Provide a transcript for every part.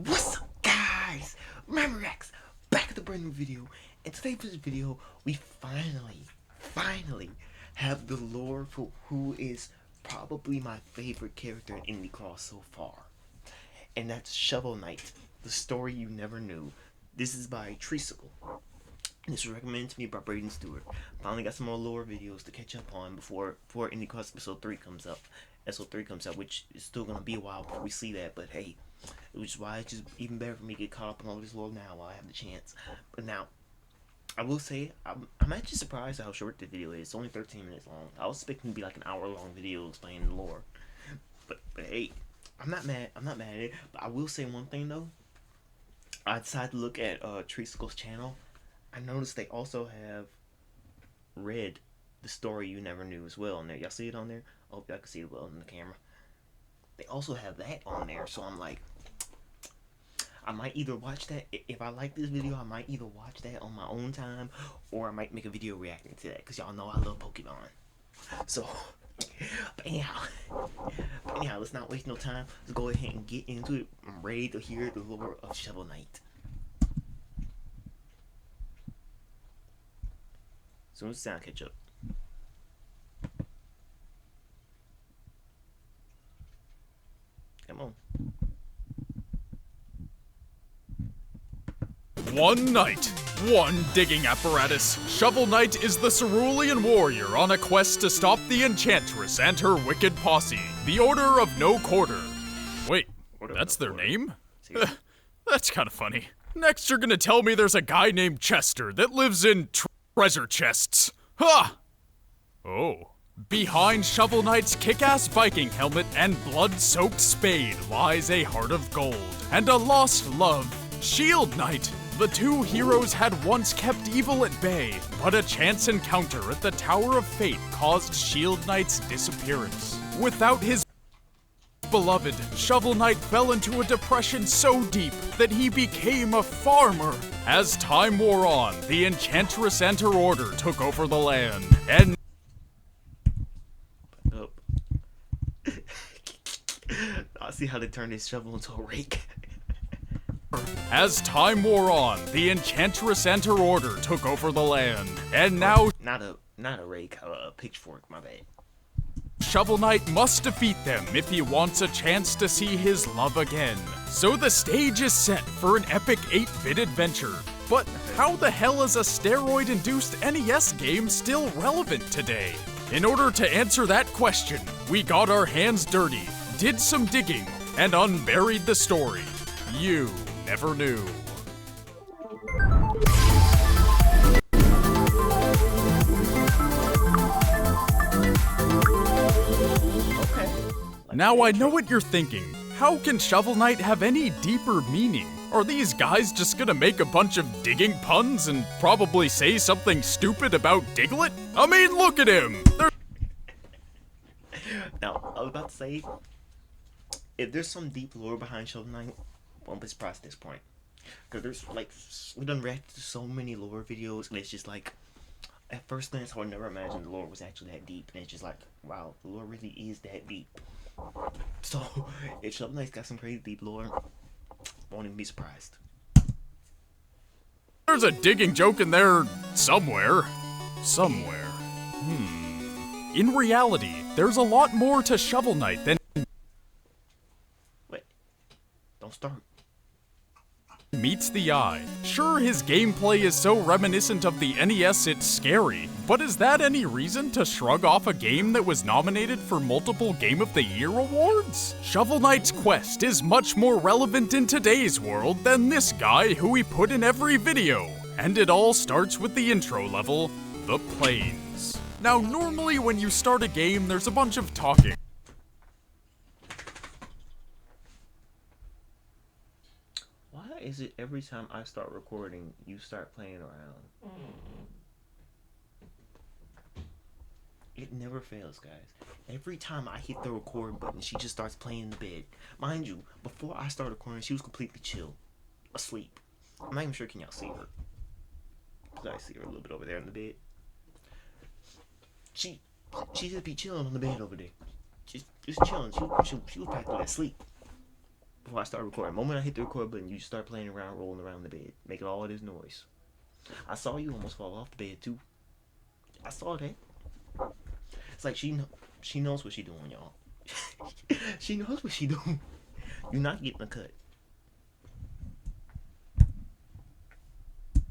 What's up, guys? Memorex, back at the brand new video. And today for this video, we finally have the lore for who is probably my favorite character in Indie Cross so far. And that's Shovel Knight, the story you never knew. This is by Treesicle. This was recommended to me by Braden Stewart. Finally got some more lore videos to catch up on before Indie Cross episode 3 comes up. Episode 3 comes out, which is still gonna be a while before we see that, but hey, which is why it's just even better for me to get caught up on all this lore now while I have the chance. But now, I will say, I'm actually surprised at how short the video is. It's only 13 minutes long. I was expecting to be like an hour-long video explaining the lore. But hey, I'm not mad at it. But I will say one thing though. I decided to look at Treesicle's channel. I noticed they also have read the story you never knew as well on there. Y'all see it on there? I hope y'all can see it well in the camera. They also have that on there, so I'm like, I might either watch that. If I like this video, I might either watch that on my own time, or I might make a video reacting to that, because y'all know I love Pokemon. So, but anyhow, let's not waste no time. Let's go ahead and get into it. I'm ready to hear the lore of Shovel Knight. As soon as the sound catch up. Come on. One night, one digging apparatus. Shovel Knight is the Cerulean warrior on a quest to stop the Enchantress and her wicked posse, the Order of No Quarter. Wait, that's their name? That's kind of funny. Next, you're gonna tell me there's a guy named Chester that lives in treasure chests. Ha! Oh. Behind Shovel Knight's kick-ass Viking helmet and blood-soaked spade lies a heart of gold and a lost love, Shield Knight. The two heroes had once kept evil at bay, but a chance encounter at the Tower of Fate caused Shield Knight's disappearance. Without his beloved, Shovel Knight fell into a depression so deep that he became a farmer. As time wore on, the Enchantress and her order took over the land, and I see how they turn this shovel into a rake. as time wore on, the Enchantress and her order took over the land, and now Not a rake, a pitchfork, my bad. Shovel Knight must defeat them if he wants a chance to see his love again. So the stage is set for an epic 8-bit adventure. But how the hell is a steroid-induced NES game still relevant today? In order to answer that question, we got our hands dirty, did some digging, and unburied the story you never knew. Now I know what you're thinking. How can Shovel Knight have any deeper meaning? Are these guys just gonna make a bunch of digging puns and probably say something stupid about Diglett? I mean, look at him! Now, I was about to say, if there's some deep lore behind Shovel Knight, won't be surprised at this point. Because there's, like, we done reacted to so many lore videos, and it's just like, at first glance, I would never imagine the lore was actually that deep, and it's just like, wow, the lore really is that deep. So, if Shovel Knight's got some crazy deep lore, won't even be surprised. There's a digging joke in there somewhere. In reality, there's a lot more to Shovel Knight than Wait, don't start. meets the eye. Sure, his gameplay is so reminiscent of the NES it's scary, but is that any reason to shrug off a game that was nominated for multiple Game of the Year awards? Shovel Knight's quest is much more relevant in today's world than this guy who we put in every video. And it all starts with the intro level, the Plains. Now, normally when you start a game, there's a bunch of talking. Why is it every time I start recording, you start playing around? It never fails, guys. Every time I hit the record button, she just starts playing in the bed. Mind you, before I started recording, she was completely chill. Asleep. I'm not even sure can y'all see her. Because I see her a little bit over there in the bed. She just be chilling on the bed over there. Just chilling. She was practically asleep before I start recording. The moment I hit the record button, you start playing around, rolling around the bed, making all of this noise. I saw you almost fall off the bed too. I saw that. It's like she knows what she doing, y'all. She knows what she doing. You're not getting a cut.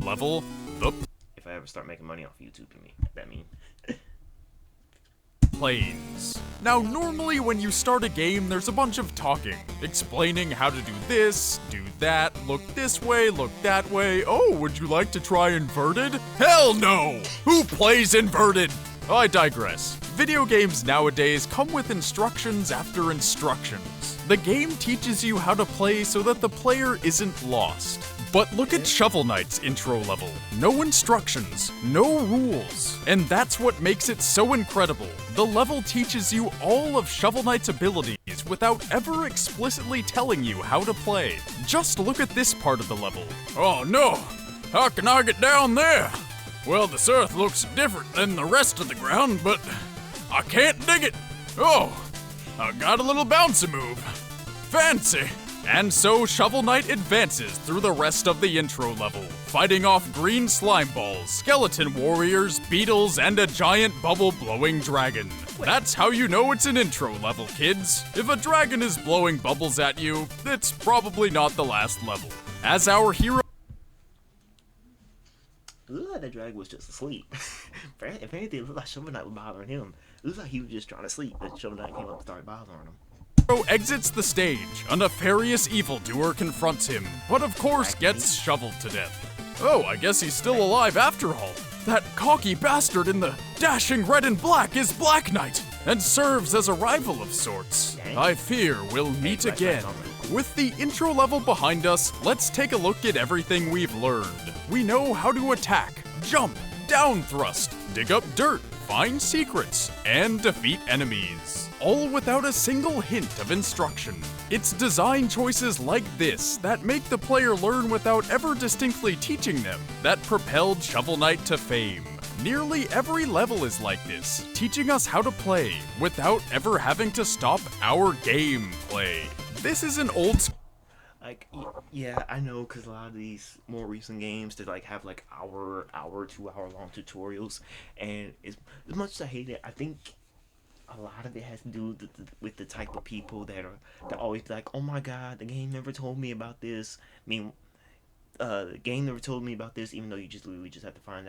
Level the If I ever start making money off YouTube, that mean. planes. Now, normally when you start a game, there's a bunch of talking, explaining how to do this, do that, look this way, look that way. Oh, would you like to try inverted? Hell no! Who plays inverted? I digress. Video games nowadays come with instructions after instructions. The game teaches you how to play so that the player isn't lost. But look at Shovel Knight's intro level. No instructions, no rules. And that's what makes it so incredible. The level teaches you all of Shovel Knight's abilities without ever explicitly telling you how to play. Just look at this part of the level. Oh no! How can I get down there? Well, this earth looks different than the rest of the ground, but I can't dig it. Oh, I got a little bouncy move. Fancy. And so Shovel Knight advances through the rest of the intro level, fighting off green slime balls, skeleton warriors, beetles, and a giant bubble-blowing dragon. That's how you know it's an intro level, kids. If a dragon is blowing bubbles at you, it's probably not the last level. As our hero It looked like that dragon was just asleep. If anything, it looked like Shovel Knight was bothering him. It looked like he was just trying to sleep, but Shovel Knight came up and started bothering him. exits the stage, a nefarious evildoer confronts him, but of course gets shoveled to death. Oh, I guess he's still alive after all. That cocky bastard in the dashing red and black is Black Knight, and serves as a rival of sorts. I fear we'll meet again. With the intro level behind us, let's take a look at everything we've learned. We know how to attack, jump, down thrust, dig up dirt, find secrets, and defeat enemies. All without a single hint of instruction. It's design choices like this that make the player learn without ever distinctly teaching them that propelled Shovel Knight to fame. Nearly every level is like this, teaching us how to play without ever having to stop our gameplay. This is an old Like, yeah, I know, because a lot of these more recent games, they like have like hour, 2 hour long tutorials, and as much as I hate it, I think a lot of it has to do with the type of people that always be like, oh my god, the game never told me about this. I mean, the game never told me about this, even though you just literally just have to find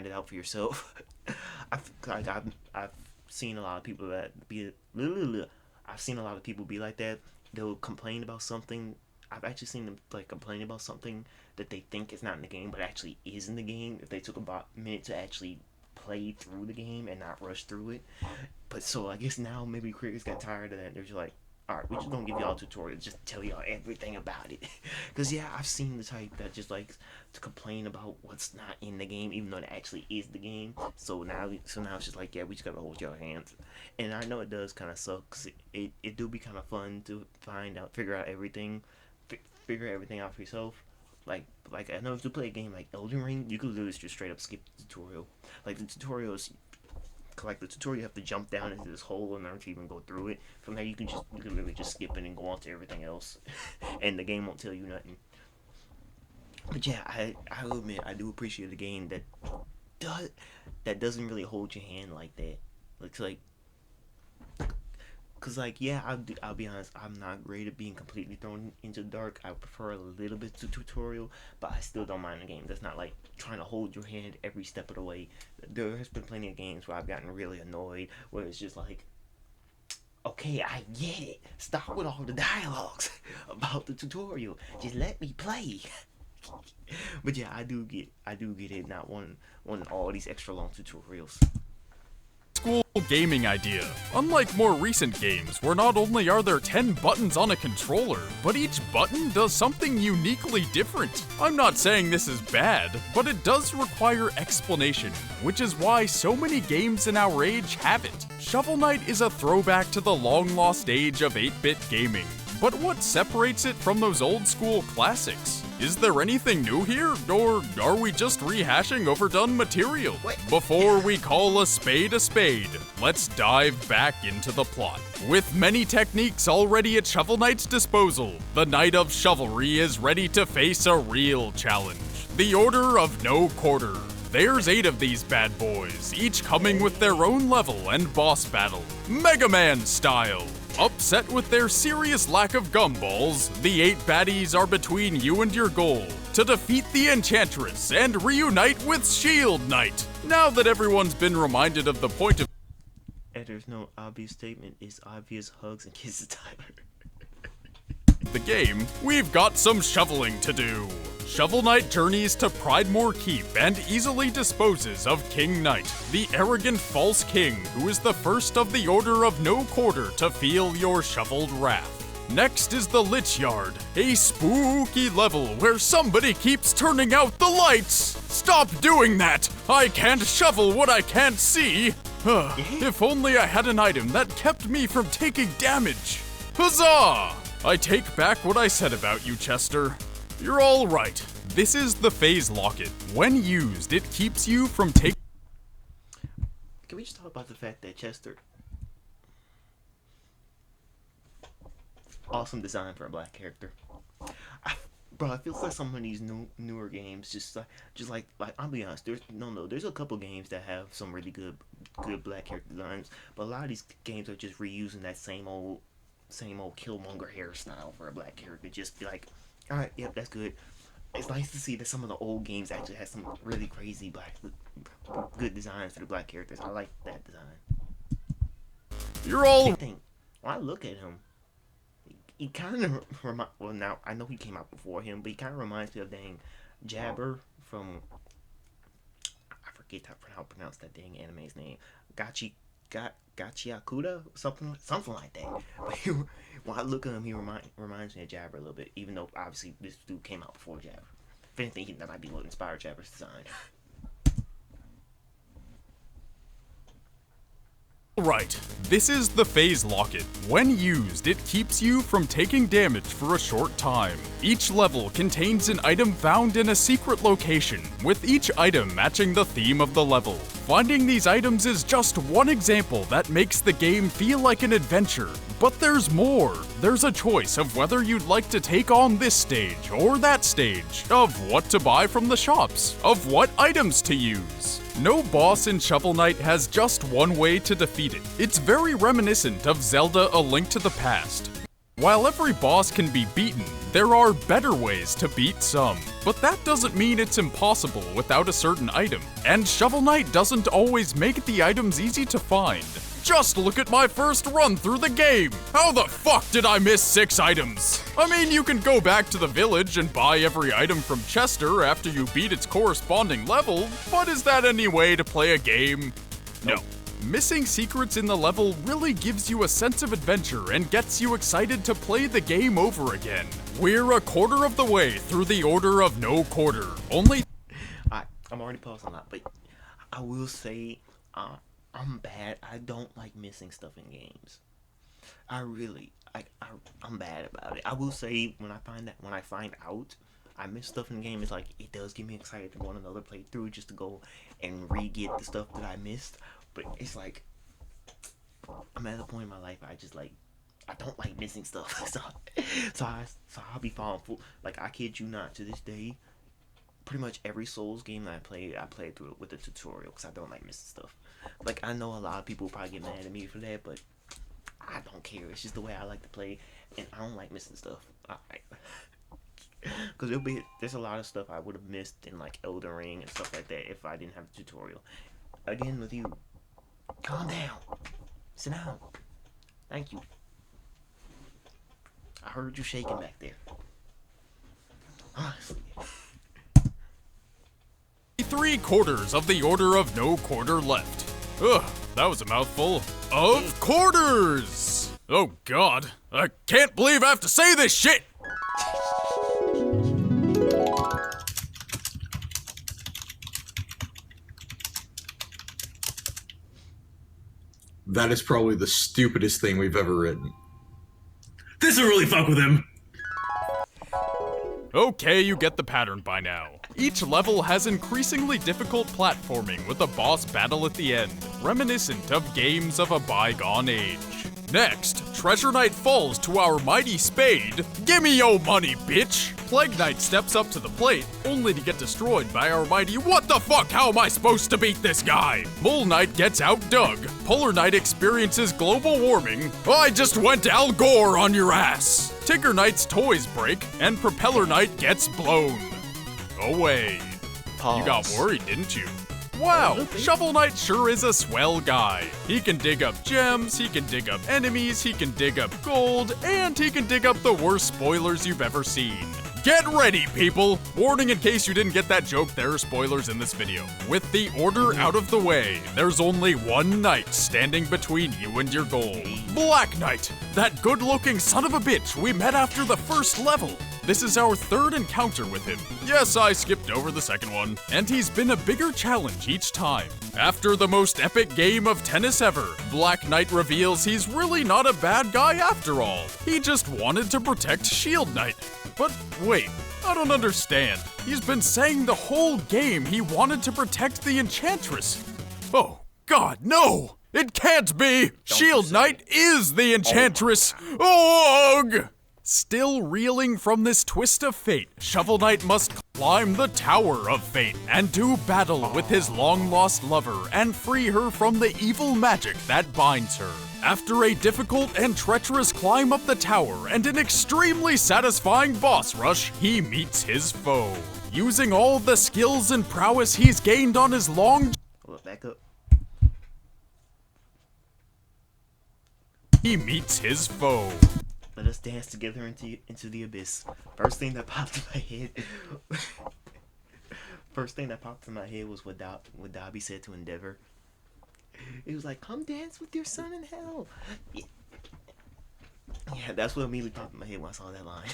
it out for yourself. I've seen a lot of people that be I've seen a lot of people be like that. They'll complain about something. I've actually seen them like complain about something that they think is not in the game, but actually is in the game. If they took about a minute to actually play through the game and not rush through it. But so I guess now maybe creators got tired of that. They're just like, alright, we're just gonna give y'all a tutorial, just tell y'all everything about it. Because yeah, I've seen the type that just likes to complain about what's not in the game, even though it actually is the game. So now it's just like, yeah, we just gotta hold your hands. And I know it does kind of suck, 'cause it do be kind of fun to figure out everything out for yourself. Like I know if you play a game like Elden Ring, you could literally just straight up skip the tutorial. Like the tutorial you have to jump down into this hole in order to even go through it. From there you can literally just skip it and go on to everything else, and the game won't tell you nothing. But yeah, I will admit I do appreciate a game that doesn't really hold your hand like that. Cause yeah, I'll be honest, I'm not great at being completely thrown into the dark. I prefer a little bit to tutorial, but I still don't mind the game. That's not like trying to hold your hand every step of the way. There has been plenty of games where I've gotten really annoyed, where it's just like, okay, I get it. Stop with all the dialogues about the tutorial. Just let me play. But yeah, I do get it. Not wanting all these extra long tutorials. School gaming idea. Unlike more recent games, where not only are there 10 buttons on a controller, but each button does something uniquely different. I'm not saying this is bad, but it does require explanation, which is why so many games in our age have it. Shovel Knight is a throwback to the long-lost age of 8-bit gaming. But what separates it from those old school classics? Is there anything new here, or are we just rehashing overdone material? What? Before we call a spade, let's dive back into the plot. With many techniques already at Shovel Knight's disposal, the Knight of Chivalry is ready to face a real challenge. The Order of No Quarter. There's 8 of these bad boys, each coming with their own level and boss battle, Mega Man style. Upset with their serious lack of gumballs, the 8 baddies are between you and your goal, to defeat the Enchantress and reunite with Shield Knight. Now that everyone's been reminded of the point of There's no obvious statement. It's obvious hugs and kisses, Tyler. the game, we've got some shoveling to do. Shovel Knight journeys to Pridemore Keep and easily disposes of King Knight, the arrogant false king who is the first of the Order of No Quarter to feel your shoveled wrath. Next is the Lich Yard, a spooky level where somebody keeps turning out the lights! Stop doing that! I can't shovel what I can't see! If only I had an item that kept me from taking damage! Huzzah! I take back what I said about you, Chester. You're all right. This is the Phase Locket. When used, it keeps you from taking... Can we just talk about the fact that Chester... Awesome design for a black character. Bro, it feels like some of these newer games just like I'll be honest, there's a couple games that have some really good black character designs, but a lot of these games are just reusing that same old Killmonger hairstyle for a black character. Just be like, alright, yep, that's good. It's nice to see that some of the old games actually have some really crazy good designs for the black characters. I like that design. You're all... Same thing. When I look at him, he kind of well, now I know he came out before him, but he kind of reminds me of dang Jabber from, I forget how to pronounce that dang anime's name, Gachiakuda, something like that. But when I look at him, he reminds me of Jabber a little bit, even though obviously this dude came out before Jabber. If anything, that might be what inspired Jabber's design. Right, this is the Phase Locket. When used, it keeps you from taking damage for a short time. Each level contains an item found in a secret location, with each item matching the theme of the level. Finding these items is just one example that makes the game feel like an adventure. But there's more. There's a choice of whether you'd like to take on this stage or that stage, of what to buy from the shops, of what items to use. No boss in Shovel Knight has just one way to defeat it. It's very reminiscent of Zelda: A Link to the Past. While every boss can be beaten, there are better ways to beat some. But that doesn't mean it's impossible without a certain item. And Shovel Knight doesn't always make the items easy to find. Just look at my first run through the game! How the fuck did I miss 6 items? I mean, you can go back to the village and buy every item from Chester after you beat its corresponding level, but is that any way to play a game? No. Missing secrets in the level really gives you a sense of adventure and gets you excited to play the game over again. We're a quarter of the way through the Order of No Quarter. Only... I'm already pausing a lot, but I will say, I'm bad. I don't like missing stuff in games. I'm bad about it. I will say when I find out I miss stuff in the game, it's like it does get me excited to go on another playthrough just to go and re-get the stuff that I missed. But it's like I'm at a point in my life I just like I don't like missing stuff. so I'll be falling for, like, I kid you not, to this day, pretty much every Souls game that I played through it with a tutorial because I don't like missing stuff. Like, I know a lot of people probably get mad at me for that, but I don't care. It's just the way I like to play, and I don't like missing stuff. Because there's a lot of stuff I would have missed in, like, Elden Ring and stuff like that if I didn't have the tutorial. Again, with you, calm down. Sit down. Thank you. I heard you shaking back there. Honestly. 3 quarters of the Order of No Quarter left. Ugh, that was a mouthful. Of quarters! Oh god, I can't believe I have to say this shit! That is probably the stupidest thing we've ever written. This'll really fuck with him. Okay, you get the pattern by now. Each level has increasingly difficult platforming with a boss battle at the end, reminiscent of games of a bygone age. Next, Treasure Knight falls to our mighty Spade. Gimme yo money, bitch! Plague Knight steps up to the plate, only to get destroyed by our mighty what the fuck, how am I supposed to beat this guy? Mole Knight gets outdug. Polar Knight experiences global warming. I just went Al Gore on your ass. Tigger Knight's toys break, and Propeller Knight gets blown away. Pause. You got worried, didn't you? Wow, Shovel Knight sure is a swell guy. He can dig up gems, he can dig up enemies, he can dig up gold, and he can dig up the worst spoilers you've ever seen. Get ready, people! Warning in case you didn't get that joke, there are spoilers in this video. With the order out of the way, there's only one knight standing between you and your goal. Black Knight, that good-looking son of a bitch we met after the first level. This is our third encounter with him. Yes, I skipped over the second one, and he's been a bigger challenge each time. After the most epic game of tennis ever, Black Knight reveals he's really not a bad guy after all. He just wanted to protect Shield Knight. But wait, I don't understand. He's been saying the whole game he wanted to protect the Enchantress. Oh, God, no! It can't be! Shield Knight is the Enchantress! Ugh! Still reeling from this twist of fate, Shovel Knight must climb the Tower of Fate and do battle with his long-lost lover and free her from the evil magic that binds her. After a difficult and treacherous climb up the tower and an extremely satisfying boss rush, he meets his foe. Using all the skills and prowess he's gained on his long Back up. he meets his foe. Let us dance together into the abyss. First thing that popped in my head. First thing that popped in my head was what Dobby said to Endeavor. He was like, "Come dance with your son in hell." Yeah, that's what immediately popped in my head when I saw that line.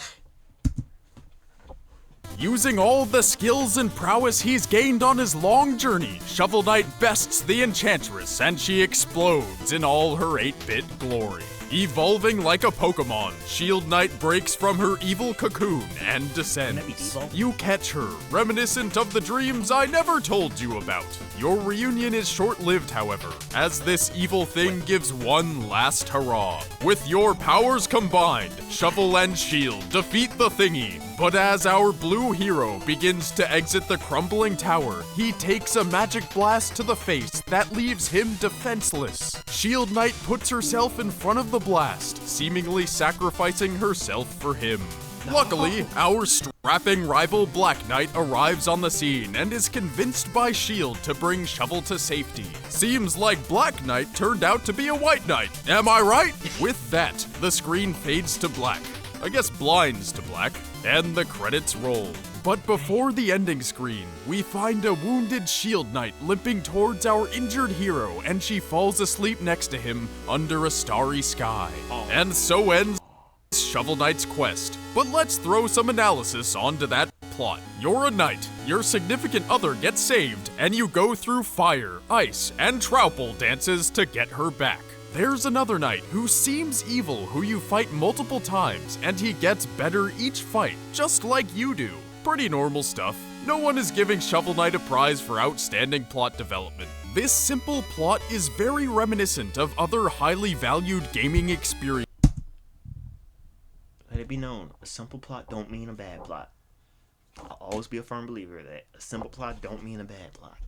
Using all the skills and prowess he's gained on his long journey, Shovel Knight bests the Enchantress and she explodes in all her 8-bit glory. Evolving like a Pokemon, Shield Knight breaks from her evil cocoon and descends. You catch her, reminiscent of the dreams I never told you about. Your reunion is short-lived, however, as this evil thing gives one last hurrah. With your powers combined, Shovel and Shield defeat the thingy. But as our blue hero begins to exit the crumbling tower, he takes a magic blast to the face that leaves him defenseless. Shield Knight puts herself in front of the blast, seemingly sacrificing herself for him. Luckily, our strapping rival Black Knight arrives on the scene and is convinced by Shield to bring Shovel to safety. Seems like Black Knight turned out to be a White Knight, am I right? With that, the screen fades to black. I guess blinds to black, and the credits roll. But before the ending screen, we find a wounded Shield Knight limping towards our injured hero, and she falls asleep next to him under a starry sky. And so ends Shovel Knight's quest. But let's throw some analysis onto that plot. You're a knight, your significant other gets saved, and you go through fire, ice, and Troupple dances to get her back. There's another knight who seems evil who you fight multiple times, and he gets better each fight, just like you do. Pretty normal stuff. No one is giving Shovel Knight a prize for outstanding plot development. This simple plot is very reminiscent of other highly valued gaming experiences. Let it be known, a simple plot don't mean a bad plot. I'll always be a firm believer that a simple plot don't mean a bad plot.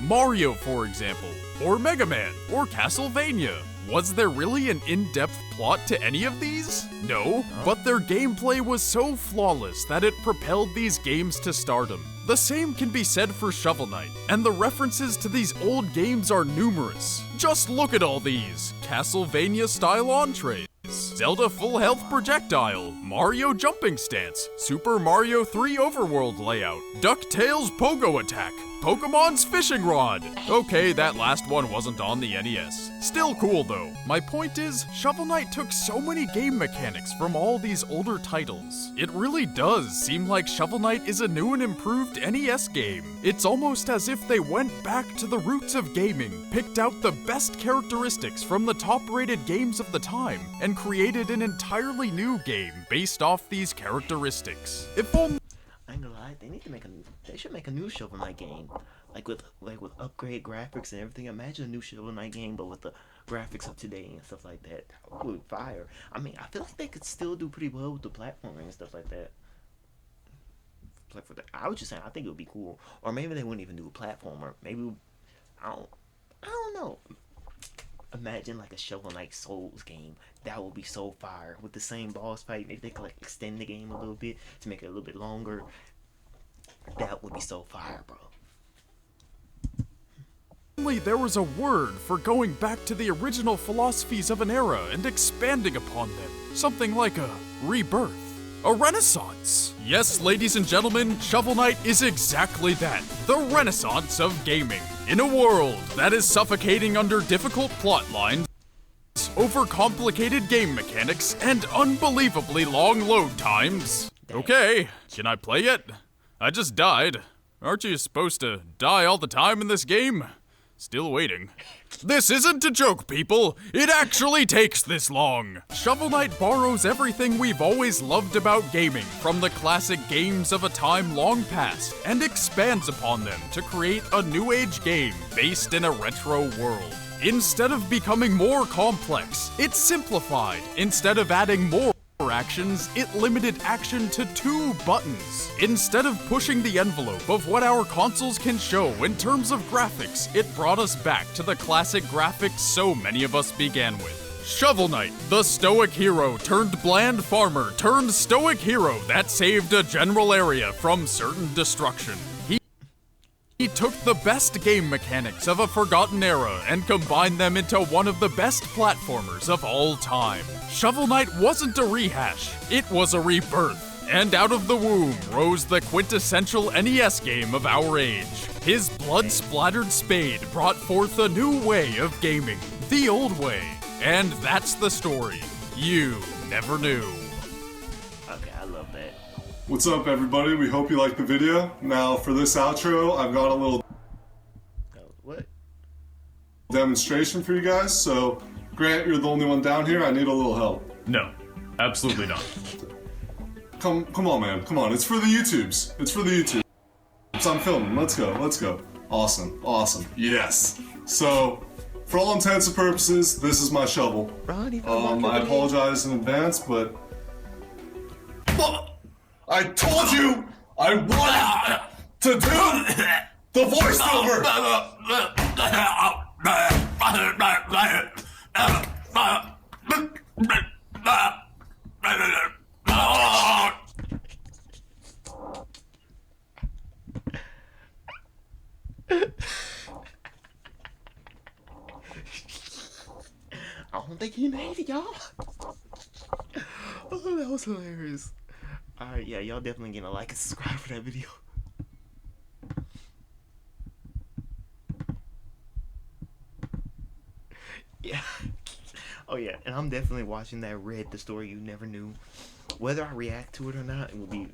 Mario, for example, or Mega Man, or Castlevania. Was there really an in-depth plot to any of these? No, but their gameplay was so flawless that it propelled these games to stardom. The same can be said for Shovel Knight, and the references to these old games are numerous. Just look at all these Castlevania-style entrees. Zelda Full Health Projectile, Mario Jumping Stance, Super Mario 3 Overworld Layout, DuckTales Pogo Attack, Pokemon's fishing rod. Okay, that last one wasn't on the NES. Still cool though. My point is, Shovel Knight took so many game mechanics from all these older titles. It really does seem like Shovel Knight is a new and improved NES game. It's almost as if they went back to the roots of gaming, picked out the best characteristics from the top-rated games of the time, and created an entirely new game based off these characteristics. If only I ain't gonna lie, they should make a new Shovel Knight game. Like with upgrade graphics and everything. Imagine a new Shovel Knight game but with the graphics of today and stuff like that. That would be fire. I mean, I feel like they could still do pretty well with the platforming and stuff like that. Like I was just saying, I think it would be cool. Or maybe they wouldn't even do a platformer. Maybe I don't know. Imagine like a Shovel Knight Souls game. That would be so fire. With the same boss fight, maybe they could like extend the game a little bit to make it a little bit longer. That would be so fire, bro. there was a word for going back to the original philosophies of an era and expanding upon them. Something like a rebirth. A renaissance! Yes, ladies and gentlemen, Shovel Knight is exactly that. The renaissance of gaming. In a world that is suffocating under difficult plot lines, overcomplicated game mechanics, and unbelievably long load times. Okay, can I play it? I just died. Aren't you supposed to die all the time in this game? Still waiting. This isn't a joke, people. It actually takes this long. Shovel Knight borrows everything we've always loved about gaming from the classic games of a time long past and expands upon them to create a new age game based in a retro world. Instead of becoming more complex, it's simplified. Instead of adding more actions, it limited action to 2 buttons. Instead of pushing the envelope of what our consoles can show in terms of graphics, it brought us back to the classic graphics so many of us began with. Shovel Knight, the stoic hero turned bland farmer turned stoic hero that saved a general area from certain destruction. He took the best game mechanics of a forgotten era and combined them into one of the best platformers of all time. Shovel Knight wasn't a rehash, it was a rebirth. And out of the womb rose the quintessential NES game of our age. His blood-splattered spade brought forth a new way of gaming, the old way. And that's the story you never knew. Okay, I love that. What's up, everybody? We hope you liked the video. Now, for this outro, I've got a little What? demonstration for you guys. So, Grant, you're the only one down here. I need a little help. No, absolutely not. Come on, man. Come on. It's for the YouTubes. It's for the YouTubes. I'm filming. Let's go. Let's go. Awesome. Awesome. Yes. So, for all intents and purposes, this is my shovel. Ronnie, I apologize in advance, but I told you I wanted to do the voiceover. I don't think he made it, y'all. Oh, that was hilarious. Alright, yeah, y'all definitely gonna like and subscribe for that video. Yeah. Oh yeah, and I'm definitely watching that Red, the story you never knew. Whether I react to it or not, it will be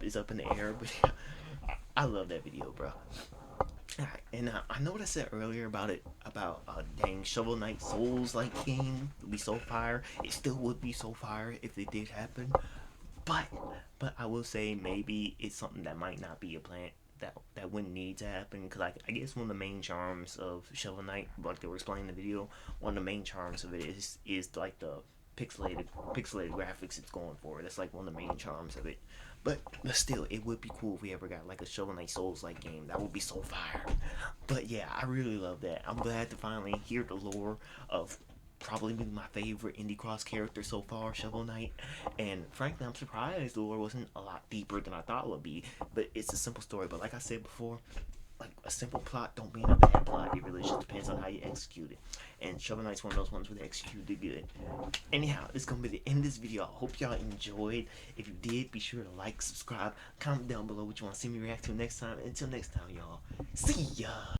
is up in the air, but yeah, I love that video, bro. Alright, and I know what I said earlier about dang Shovel Knight Souls-like game would be so fire. It still would be so fire if it did happen. But I will say maybe it's something that might not be a plan that wouldn't need to happen, because I guess one of the main charms of Shovel Knight, like they were explaining in the video, one of the main charms of it is like the pixelated graphics it's going for. That's like one of the main charms of it. But still, it would be cool if we ever got like a Shovel Knight Souls-like game. That would be so fire. But yeah, I really love that. I'm glad to finally hear the lore of probably my favorite Indie Cross character so far, Shovel Knight. And frankly, I'm surprised the lore wasn't a lot deeper than I thought it would be. But it's a simple story. But like I said before, like a simple plot don't mean a bad plot. It really just depends on how you execute it. And Shovel Knight's one of those ones where they executed good. Anyhow, this is gonna be the end of this video. I hope y'all enjoyed. If you did, be sure to like, subscribe, comment down below what you want to see me react to next time. Until next time, y'all. See ya.